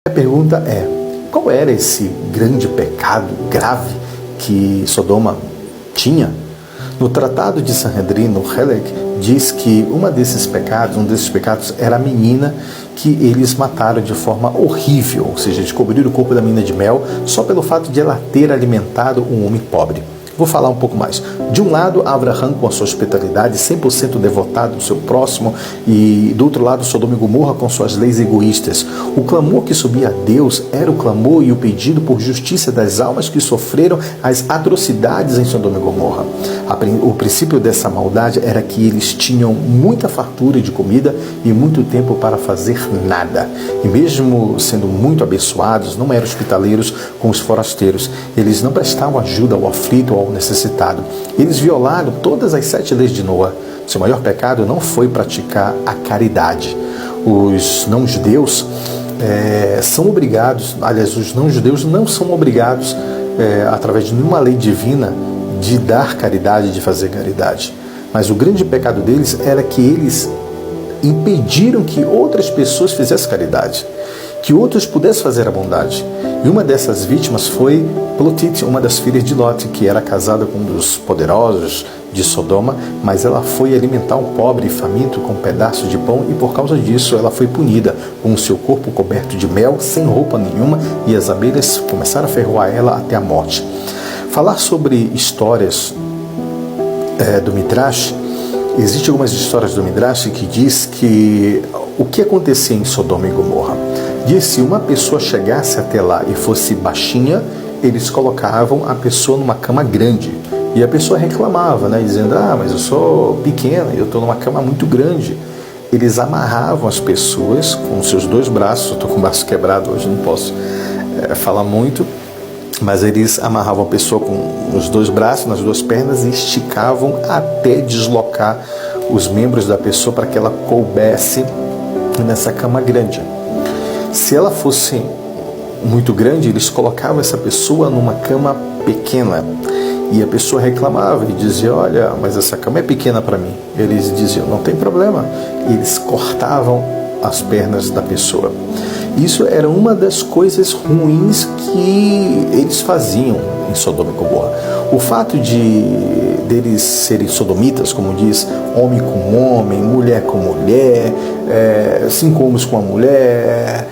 A pergunta é, qual era esse grande pecado grave que Sodoma tinha? No Tratado de Sanhedrin, no Helek, diz que um desses pecados era a menina que eles mataram de forma horrível, ou seja, descobriram o corpo da menina de mel só pelo fato de ela ter alimentado um homem pobre. Vou falar um pouco mais. De um lado, Abraham com a sua hospitalidade, 100% devotado ao seu próximo, e do outro lado, Sodoma e Gomorra com suas leis egoístas. O clamor que subia a Deus era o clamor e o pedido por justiça das almas que sofreram as atrocidades em Sodoma e Gomorra. O princípio dessa maldade era que eles tinham muita fartura de comida e muito tempo para fazer nada. E mesmo sendo muito abençoados, não eram hospitaleiros com os forasteiros. Eles não prestavam ajuda ao aflito ou ao necessitado. Eles violaram todas as 7 leis de Noé. Seu maior pecado não foi praticar a caridade. Os não-judeus são obrigados, aliás, os não-judeus não são obrigados, através de nenhuma lei divina, de dar caridade, de fazer caridade. Mas o grande pecado deles era que eles impediram que outras pessoas fizessem caridade, que outros pudessem fazer a bondade. E uma dessas vítimas foi Plotit, uma das filhas de Lot, que era casada com um dos poderosos de Sodoma, mas ela foi alimentar um pobre e faminto com um pedaço de pão e por causa disso ela foi punida, com o seu corpo coberto de mel, sem roupa nenhuma, e as abelhas começaram a ferroar ela até a morte. Falar sobre histórias do Midrash, existem algumas histórias do Midrash que diz que o que acontecia em Sodoma e Gomorra. Diz se uma pessoa chegasse até lá e fosse baixinha, eles colocavam a pessoa numa cama grande. E a pessoa reclamava, dizendo, mas eu sou pequena, eu estou numa cama muito grande. Eles amarravam as pessoas com os seus 2 braços, eu estou com o braço quebrado hoje, não posso falar muito, mas eles amarravam a pessoa com os 2 braços, nas 2 pernas e esticavam até deslocar os membros da pessoa para que ela coubesse nessa cama grande. Se ela fosse muito grande, eles colocavam essa pessoa numa cama pequena e a pessoa reclamava e dizia, olha, mas essa cama é pequena para mim. Eles diziam, não tem problema. Eles cortavam as pernas da pessoa. Isso era uma das coisas ruins que eles faziam em Sodoma e Gomorra. O fato deles serem sodomitas, como diz, homem com homem, mulher com mulher, 5 homens com uma mulher,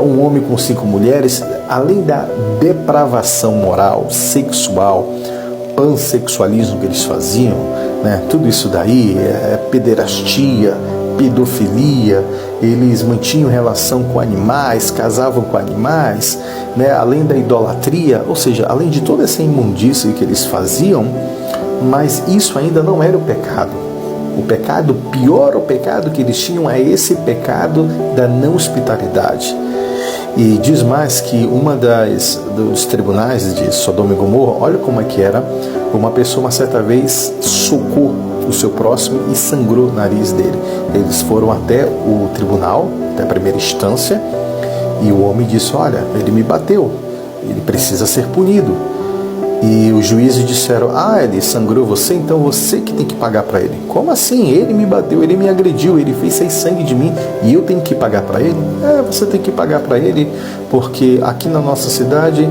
um homem com 5 mulheres, além da depravação moral, sexual, pansexualismo que eles faziam, tudo isso daí, pederastia, pedofilia, eles mantinham relação com animais, casavam com animais, além da idolatria, ou seja, além de toda essa imundície que eles faziam, mas isso ainda não era o pecado. O pecado, pior o pecado que eles tinham é esse pecado da não hospitalidade. E diz mais que dos tribunais de Sodoma e Gomorra, olha como é que era, uma pessoa uma certa vez socou o seu próximo e sangrou o nariz dele. Eles foram até o tribunal, até a primeira instância, e o homem disse, olha, ele me bateu, ele precisa ser punido. E os juízes disseram, ele sangrou você, então você que tem que pagar para ele. Como assim? Ele me bateu, ele me agrediu, ele fez sangue de mim e eu tenho que pagar para ele? Você tem que pagar para ele, porque aqui na nossa cidade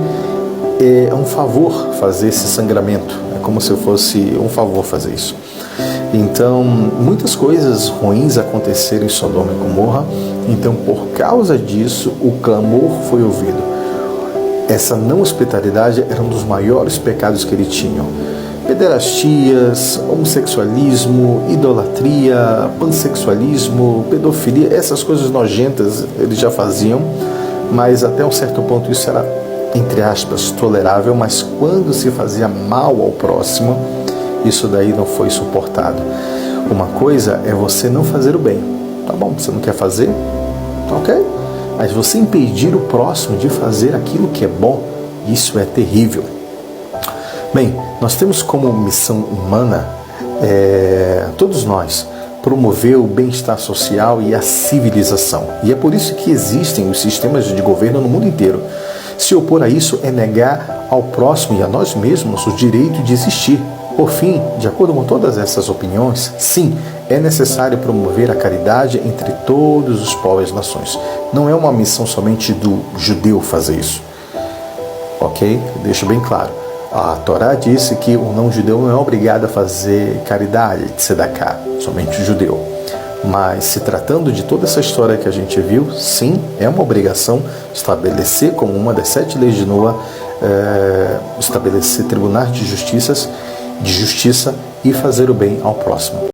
é um favor fazer esse sangramento. É como se fosse um favor fazer isso. Então, muitas coisas ruins aconteceram em Sodoma e Gomorra. Então, por causa disso, o clamor foi ouvido. Essa não hospitalidade era um dos maiores pecados que eles tinham. Pederastias, homossexualismo, idolatria, pansexualismo, pedofilia, essas coisas nojentas eles já faziam, mas até um certo ponto isso era, entre aspas, tolerável, mas quando se fazia mal ao próximo, isso daí não foi suportado. Uma coisa é você não fazer o bem. Tá bom, você não quer fazer? Tá ok? Mas você impedir o próximo de fazer aquilo que é bom, isso é terrível. Bem, nós temos como missão humana, todos nós, promover o bem-estar social e a civilização. E é por isso que existem os sistemas de governo no mundo inteiro. Se opor a isso é negar ao próximo e a nós mesmos o direito de existir. Por fim, de acordo com todas essas opiniões, sim, é necessário promover a caridade entre todos os povos e nações. Não é uma missão somente do judeu fazer isso. Ok? Deixo bem claro. A Torá disse que o não-judeu não é obrigado a fazer caridade, tzedakah, somente o judeu. Mas se tratando de toda essa história que a gente viu, sim, é uma obrigação estabelecer como uma das 7 leis de Noa, estabelecer tribunais de justiça e fazer o bem ao próximo.